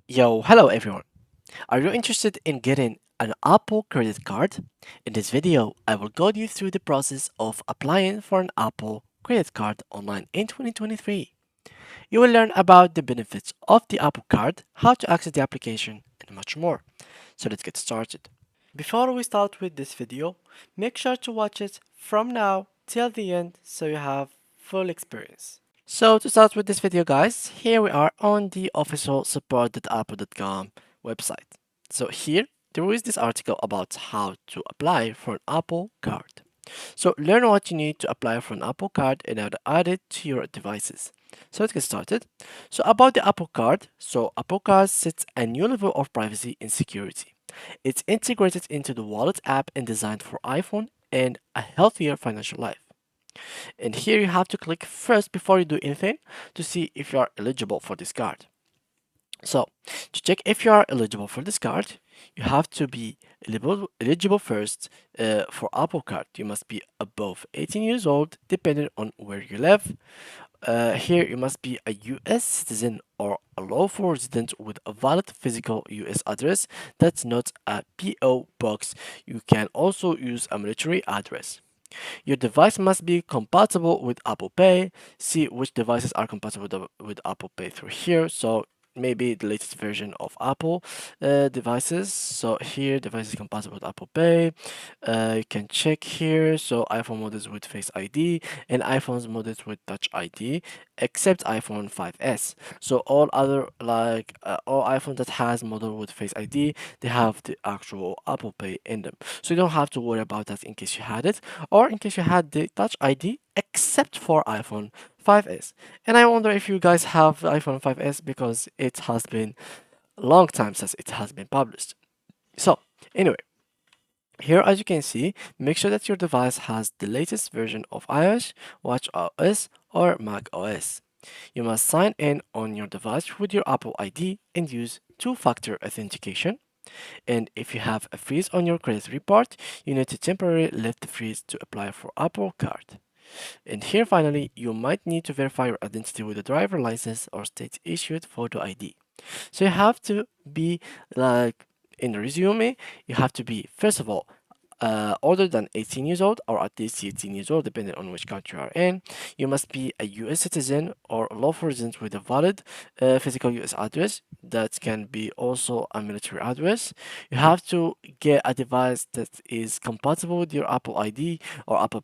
Hello everyone. Are you interested in getting an Apple credit card? In this video, I will guide you through the process of applying for an Apple credit card online in 2023. You will learn about the benefits of the Apple card, how to access the application, and much more. So let's get started. Before we start with this video, make sure to watch it from now till the end so you have full experience. So to start with this video guys, here we are on the official support.apple.com website. So here there is this article about how to apply for an Apple card. So learn what you need to apply for an Apple card and how to add it to your devices. So let's get started. So about the Apple card, so Apple card sets a new level of privacy and security. It's integrated into the wallet app and designed for iPhone and a healthier financial life. And here you have to click first before you do anything to see if you are eligible for this card. So to check if you are eligible for this card, you have to be eligible first for Apple Card. You must be above 18 years old, depending on where you live. Here you must be a US citizen or a lawful resident with a valid physical US address that's not a PO box. You can also use a military address. Your device must be compatible with Apple Pay. See which devices are compatible with Apple Pay through here. So maybe the latest version of Apple devices. So here, devices compatible with Apple Pay. You can check here. So iPhone models with Face ID and iPhones models with Touch ID, except iPhone 5s. So all other all iPhones that has model with Face ID, they have the actual Apple Pay in them. So you don't have to worry about that in case you had it or in case you had the Touch ID except for iPhone 5s. And I wonder if you guys have the iPhone 5s because it has been a long time since it has been published. So anyway, here as you can see, make sure that your device has the latest version of iOS, watchOS, or macOS. You must sign in on your device with your Apple ID and use two-factor authentication. And if you have a freeze on your credit report, you need to temporarily lift the freeze to apply for Apple Card. And here finally, you might need to verify your identity with a driver license or state issued photo ID. So you have to be like in the resume, you have to be first of all older than 18 years old or at least 18 years old, depending on which country you are in. You must be a US citizen or a lawful resident with a valid physical US address. That can be also a military address. You have to get a device that is compatible with your Apple ID or Apple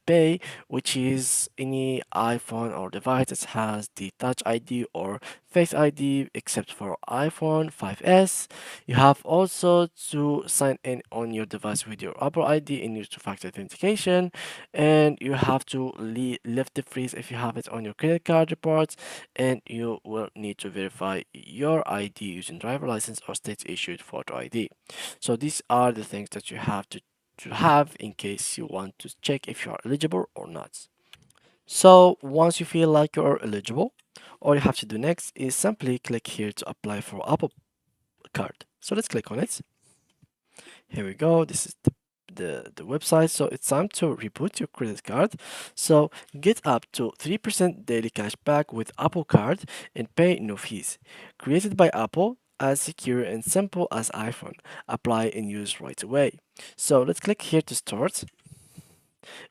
Pay, which is any iPhone or device that has the Touch ID or Face ID, except for iPhone 5s. You have also to sign in on your device with your Apple ID and use two-factor authentication, and you have to lift the freeze if you have it on your credit card reports, and you will need to verify your ID using driver license or state-issued photo ID. So these are the things that you have to have in case you want to check if you are eligible or not. So once you feel like you are eligible, all you have to do next is simply click here to apply for Apple Card. So let's click on it. Here we go. This is the website. So it's time to reboot your credit card. So get up to 3% daily cash back with Apple Card and pay no fees. Created by Apple, as secure and simple as iPhone. Apply and use right away. So let's click here to start.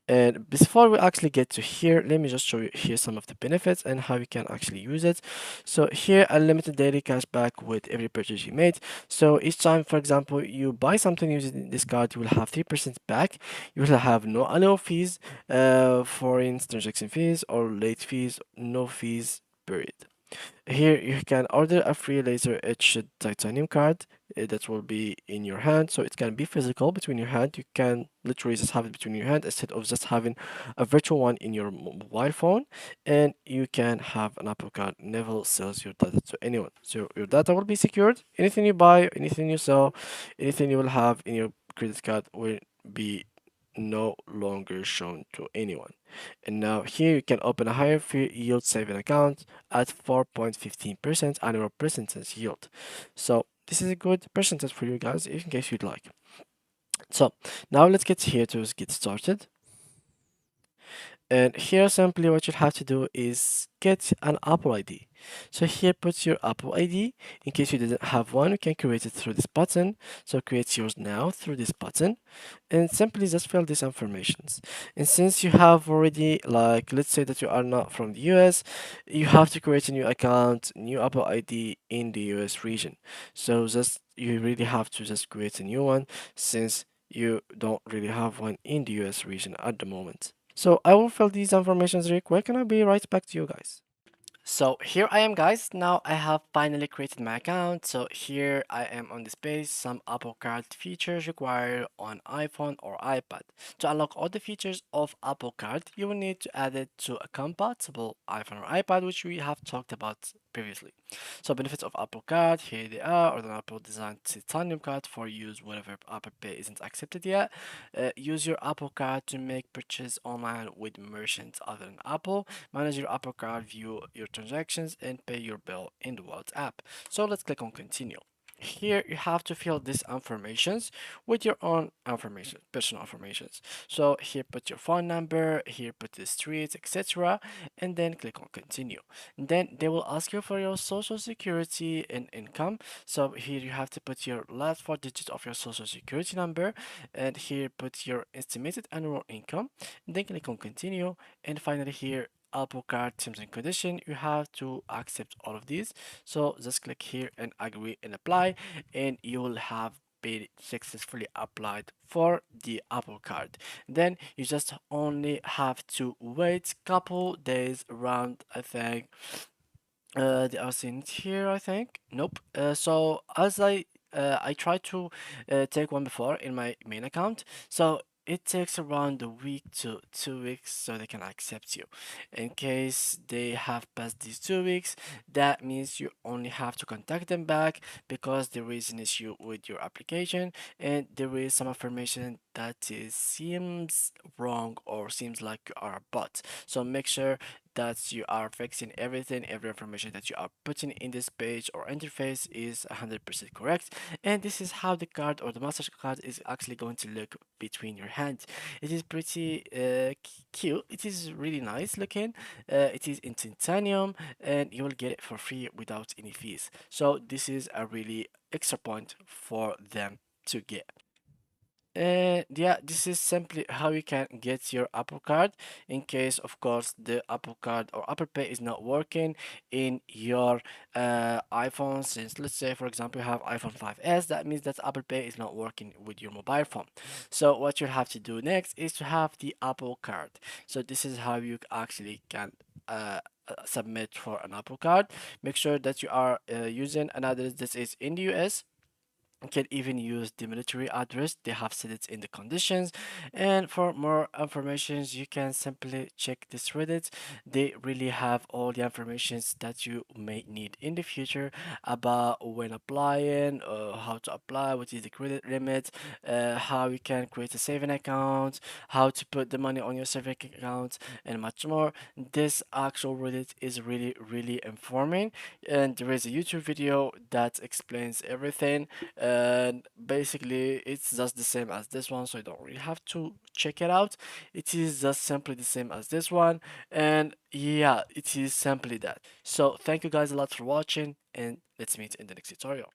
And before we actually get to here, let me just show you here some of the benefits and how you can actually use it. So here, unlimited daily cash back with every purchase you made. So each time, for example, you buy something using this card, you will have 3% back. You will have no annual fees, foreign transaction fees, or late fees, no fees, period. Here you can order a free laser etched titanium card that will be in your hand, so it can be physical between your hand. You can literally just have it between your hand instead of just having a virtual one in your mobile phone. And you can have an Apple Card never sells your data to anyone, so your data will be secured. Anything you buy, anything you sell, anything you will have in your credit card will be no longer shown to anyone. And now here you can open a higher fee yield saving account at 4.15% annual percentage yield. So this is a good percentage for you guys in case you'd like. So now let's get here to get started. And here simply what you have to do is get an Apple ID. So here put your Apple ID. In case you didn't have one, you can create it through this button. So create yours now through this button and simply just fill these informations. And since you have already, like, let's say that you are not from the US, you have to create a new account, new Apple ID in the US region. So just you really have to just create a new one since you don't really have one in the US region at the moment. So I will fill these informations real quick and I'll be right back to you guys. So here I am guys, now I have finally created my account. So here I am on this page, some Apple Card features required on iPhone or iPad. To unlock all the features of Apple Card, you will need to add it to a compatible iPhone or iPad, which we have talked about previously. So benefits of Apple Card, here they are, or the Apple designed titanium card for use wherever Apple Pay isn't accepted yet. Use your Apple Card to make purchases online with merchants other than Apple. Manage your Apple Card, view your transactions, and pay your bill in the Wallet app. So let's click on continue. Here you have to fill these informations with your own information, personal informations. So here put your phone number, here put the street, etc. And then click on continue. And then they will ask you for your social security and income. So here you have to put your last four digits of your social security number and here put your estimated annual income. And then click on continue. And finally here Apple Card terms and condition, you have to accept all of these. So just click here and agree and apply, and you will have been successfully applied for the Apple Card. Then you just only have to wait couple days around, I think they are seen here, I think. Nope. So as I tried to take one before in my main account, so it takes around a week to 2 weeks so they can accept you. In case they have passed these 2 weeks, that means you only have to contact them back because there is an issue with your application and there is some information that seems wrong or seems like you are a bot. So make sure that you are fixing everything, every information that you are putting in this page or interface is 100% correct. And this is how the card or the MasterCard is actually going to look between your hands. It is pretty cute. It is really nice looking. It is in titanium and you will get it for free without any fees. So this is a really extra point for them to get. And yeah, this is simply how you can get your Apple Card in case, of course, the Apple Card or Apple Pay is not working in your iPhone. Since let's say, for example, you have iPhone 5s, that means that Apple Pay is not working with your mobile phone. So what you have to do next is to have the Apple Card. So this is how you actually can submit for an Apple Card. Make sure that you are using an address that is in the US. You can even use the military address. They have said it in the conditions. And for more information, you can simply check this Reddit. They really have all the informations that you may need in the future about when applying, how to apply, what is the credit limit, how you can create a saving account, how to put the money on your saving account, and much more. This actual Reddit is really, really informing. And there is a YouTube video that explains everything and basically it's just the same as this one, so you don't really have to check it out. It is just simply the same as this one, and yeah, it is simply that. So thank you guys a lot for watching, and let's meet in the next tutorial.